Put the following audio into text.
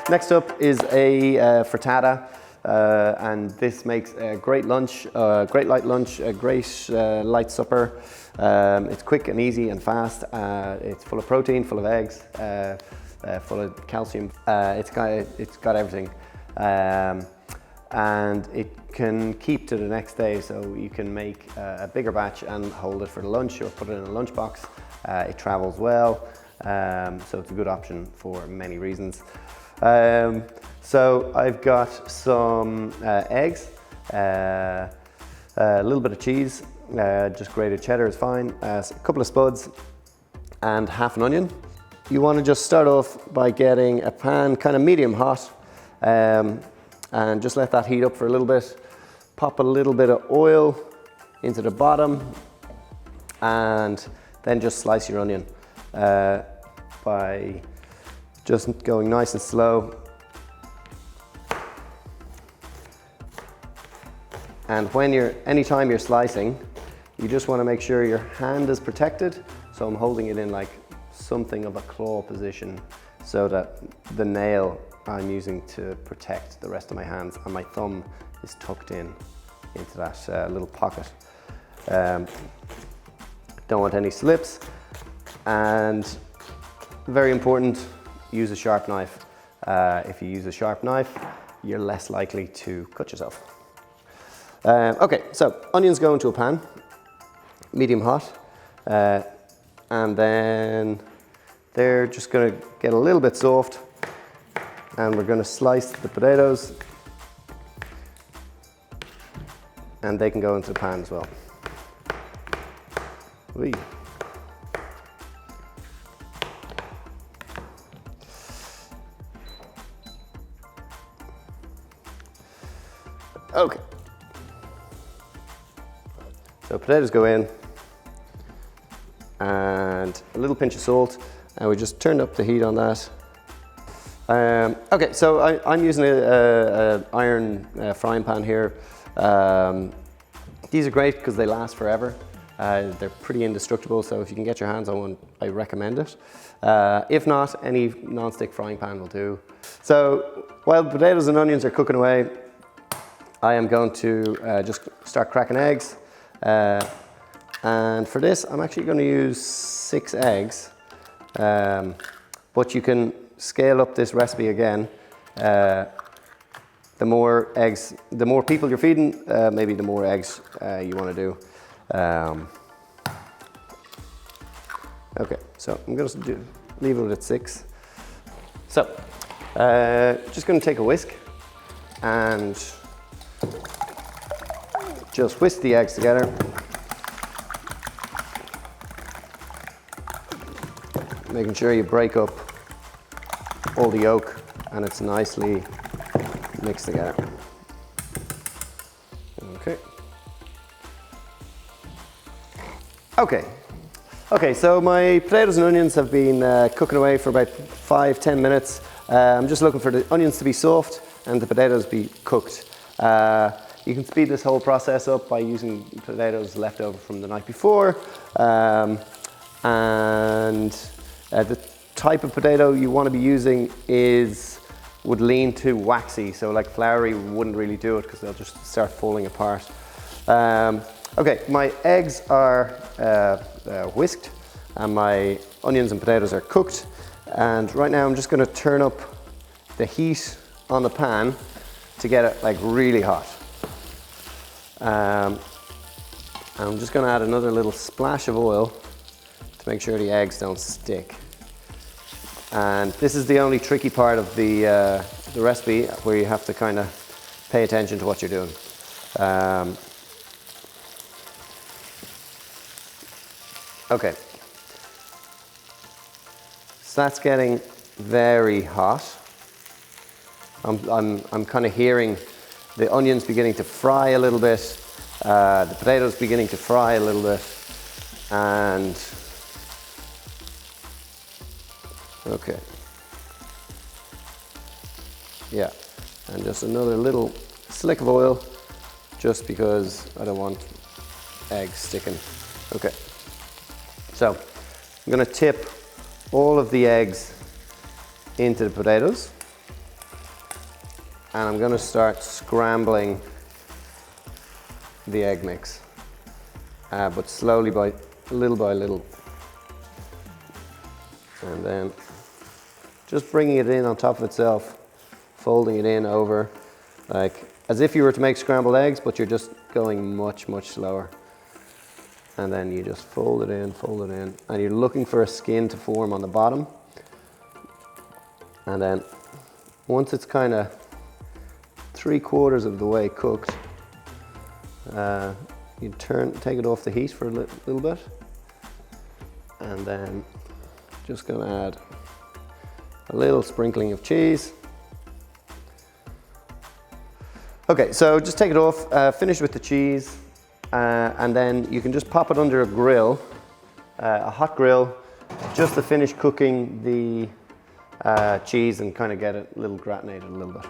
Next up is a frittata, and this makes a great lunch, great light lunch, a great light supper. It's quick and easy and fast. It's full of protein, full of eggs, full of calcium. It's got everything. And it can keep to the next day, so you can make a bigger batch and hold it for the lunch or put it in a lunchbox. It travels well, so it's a good option for many reasons. So I've got some eggs, a little bit of cheese, just grated cheddar is fine, a couple of spuds and half an onion. You want to just start off by getting a pan kind of medium hot, and just let that heat up for a little bit. Pop a little bit of oil into the bottom and then just slice your onion by just going nice and slow. And anytime you're slicing, you just want to make sure your hand is protected. So I'm holding it in like something of a claw position so that the nail I'm using to protect the rest of my hands and my thumb is tucked into that little pocket. Don't want any slips, and very important, use a sharp knife. If you use a sharp knife, you're less likely to cut yourself. Okay, so onions go into a pan, medium hot, and then they're just going to get a little bit soft, and we're going to slice the potatoes, and they can go into the pan as well. Whee. Okay. So potatoes go in, and a little pinch of salt, and we just turned up the heat on that. Okay, so I'm using an iron frying pan here. These are great because they last forever. They're pretty indestructible, so if you can get your hands on one, I recommend it. If not, any non-stick frying pan will do. So while the potatoes and onions are cooking away, I am going to just start cracking eggs. And for this, I'm actually going to use 6 eggs, but you can scale up this recipe again. The more eggs, the more people you're feeding, maybe the more eggs you want to do. Okay, so I'm going to leave it at 6. So, just going to take a whisk and just whisk the eggs together. Making sure you break up all the yolk and it's nicely mixed together. Okay, so my potatoes and onions have been cooking away for about 5-10 minutes. I'm just looking for the onions to be soft and the potatoes be cooked. You can speed this whole process up by using potatoes left over from the night before. The type of potato you want to be using would lean too waxy, so like floury wouldn't really do it because they'll just start falling apart. Okay, my eggs are whisked and my onions and potatoes are cooked, and right now I'm just going to turn up the heat on the pan to get it like really hot. I'm just going to add another little splash of oil to make sure the eggs don't stick. And this is the only tricky part of the recipe, where you have to kind of pay attention to what you're doing. Okay, so that's getting very hot. I'm kind of hearing the onions beginning to fry a little bit, the potatoes beginning to fry a little bit, and okay, yeah, and just another little slick of oil, just because I don't want eggs sticking. Okay, so I'm going to tip all of the eggs into the potatoes. and I'm going to start scrambling the egg mix, but slowly by little. And then just bringing it in on top of itself, folding it in over, like as if you were to make scrambled eggs, but you're just going much slower. And then you just fold it in, and you're looking for a skin to form on the bottom. And then once it's kind of 3/4 of the way cooked, you take it off the heat for a little bit, and then just going to add a little sprinkling of cheese. Okay, so just take it off, finish with the cheese, and then you can just pop it under a grill, a hot grill, just to finish cooking the cheese and kind of get it a little gratinated a little bit.